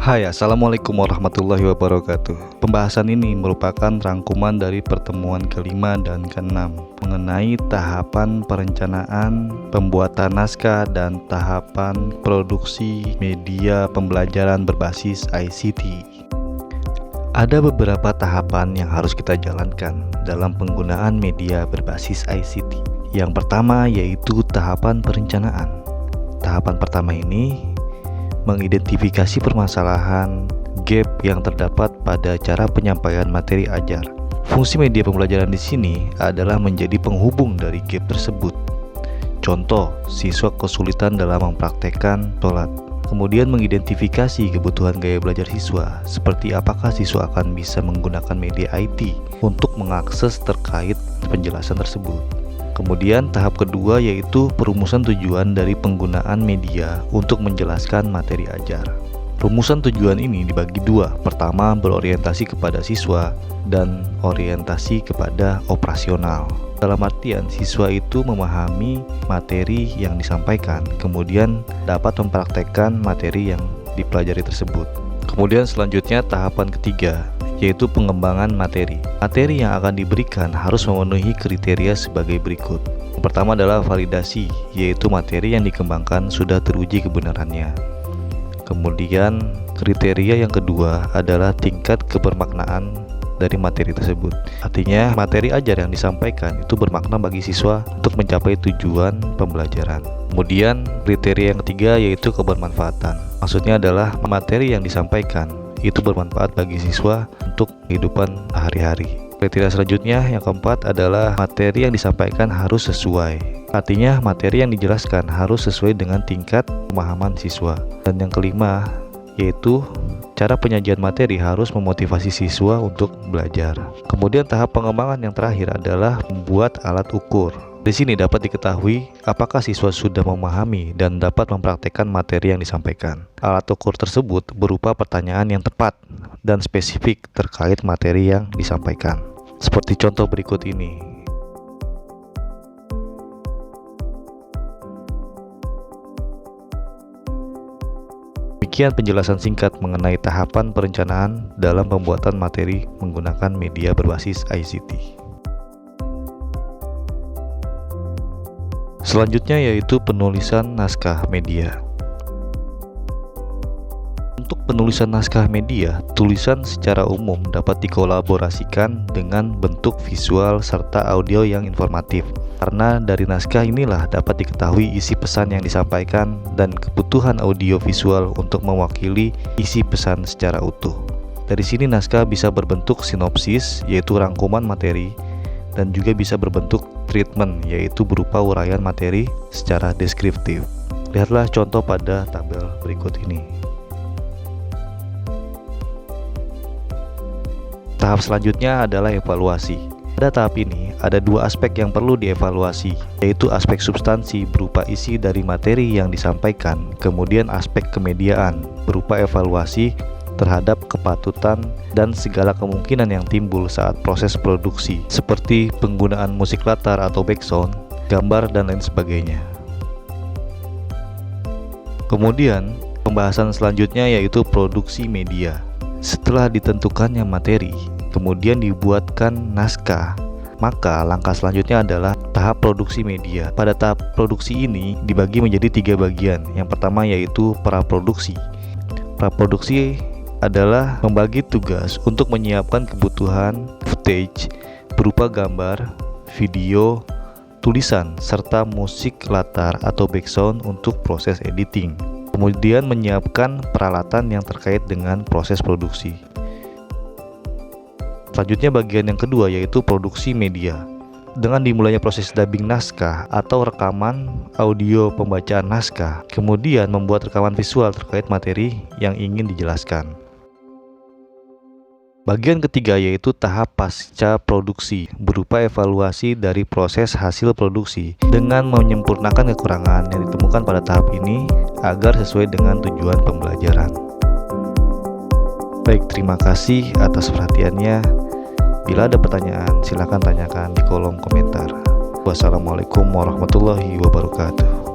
Hai, Assalamualaikum warahmatullahi wabarakatuh. Pembahasan ini merupakan rangkuman dari pertemuan kelima dan keenam mengenai tahapan perencanaan, pembuatan naskah, dan tahapan produksi media pembelajaran berbasis ICT. Ada beberapa tahapan yang harus kita jalankan dalam penggunaan media berbasis ICT. Yang pertama yaitu tahapan perencanaan. Tahapan pertama ini mengidentifikasi permasalahan gap yang terdapat pada cara penyampaian materi ajar. Fungsi media pembelajaran di sini adalah menjadi penghubung dari gap tersebut. Contoh, siswa kesulitan dalam mempraktekkan sholat. Kemudian mengidentifikasi kebutuhan gaya belajar siswa, seperti apakah siswa akan bisa menggunakan media IT untuk mengakses terkait penjelasan tersebut. Kemudian tahap kedua yaitu perumusan tujuan dari penggunaan media untuk menjelaskan materi ajar. Rumusan tujuan ini dibagi dua. Pertama, berorientasi kepada siswa dan orientasi kepada operasional. Dalam artian, siswa itu memahami materi yang disampaikan, kemudian dapat mempraktekkan materi yang dipelajari tersebut. Kemudian selanjutnya tahapan ketiga, yaitu pengembangan materi. Materi yang akan diberikan harus memenuhi kriteria sebagai berikut. Yang pertama adalah validasi, yaitu materi yang dikembangkan sudah teruji kebenarannya. Kemudian kriteria yang kedua adalah tingkat kebermaknaan dari materi tersebut. Artinya materi ajar yang disampaikan itu bermakna bagi siswa untuk mencapai tujuan pembelajaran. Kemudian kriteria yang ketiga yaitu kebermanfaatan. Maksudnya adalah materi yang disampaikan itu bermanfaat bagi siswa untuk kehidupan hari-hari. Kriteria selanjutnya yang keempat adalah materi yang disampaikan harus sesuai. Artinya materi yang dijelaskan harus sesuai dengan tingkat pemahaman siswa. Dan yang kelima yaitu cara penyajian materi harus memotivasi siswa untuk belajar. Kemudian tahap pengembangan yang terakhir adalah membuat alat ukur. Di sini dapat diketahui apakah siswa sudah memahami dan dapat mempraktekkan materi yang disampaikan. Alat ukur tersebut berupa pertanyaan yang tepat dan spesifik terkait materi yang disampaikan. Seperti contoh berikut ini. Demikian penjelasan singkat mengenai tahapan perencanaan dalam pembuatan materi menggunakan media berbasis ICT. Selanjutnya yaitu penulisan naskah media. Untuk penulisan naskah media, tulisan secara umum dapat dikolaborasikan dengan bentuk visual serta audio yang informatif. Karena dari naskah inilah dapat diketahui isi pesan yang disampaikan dan kebutuhan audio visual untuk mewakili isi pesan secara utuh. Dari sini naskah bisa berbentuk sinopsis, yaitu rangkuman materi, dan juga bisa berbentuk treatment, yaitu berupa uraian materi secara deskriptif. Lihatlah contoh pada tabel berikut ini. Tahap selanjutnya adalah evaluasi. Pada tahap ini, ada dua aspek yang perlu dievaluasi, yaitu aspek substansi berupa isi dari materi yang disampaikan, kemudian aspek kemediaan berupa evaluasi terhadap kepatutan dan segala kemungkinan yang timbul saat proses produksi, seperti penggunaan musik latar atau background, gambar, dan lain sebagainya. Kemudian, pembahasan selanjutnya yaitu produksi media. Setelah ditentukannya materi, kemudian dibuatkan naskah, maka langkah selanjutnya adalah tahap produksi media. Pada tahap produksi ini dibagi menjadi tiga bagian. Yang pertama yaitu praproduksi. Praproduksi adalah membagi tugas untuk menyiapkan kebutuhan footage berupa gambar, video, tulisan, serta musik latar atau background untuk proses editing. Kemudian menyiapkan peralatan yang terkait dengan proses produksi. Selanjutnya bagian yang kedua yaitu produksi media. Dengan dimulainya proses dubbing naskah atau rekaman audio pembacaan naskah, kemudian membuat rekaman visual terkait materi yang ingin dijelaskan. Bagian ketiga yaitu tahap pasca produksi, berupa evaluasi dari proses hasil produksi dengan menyempurnakan kekurangan yang ditemukan pada tahap ini agar sesuai dengan tujuan pembelajaran. Baik, terima kasih atas perhatiannya. Bila ada pertanyaan, silakan tanyakan di kolom komentar. Wassalamualaikum warahmatullahi wabarakatuh.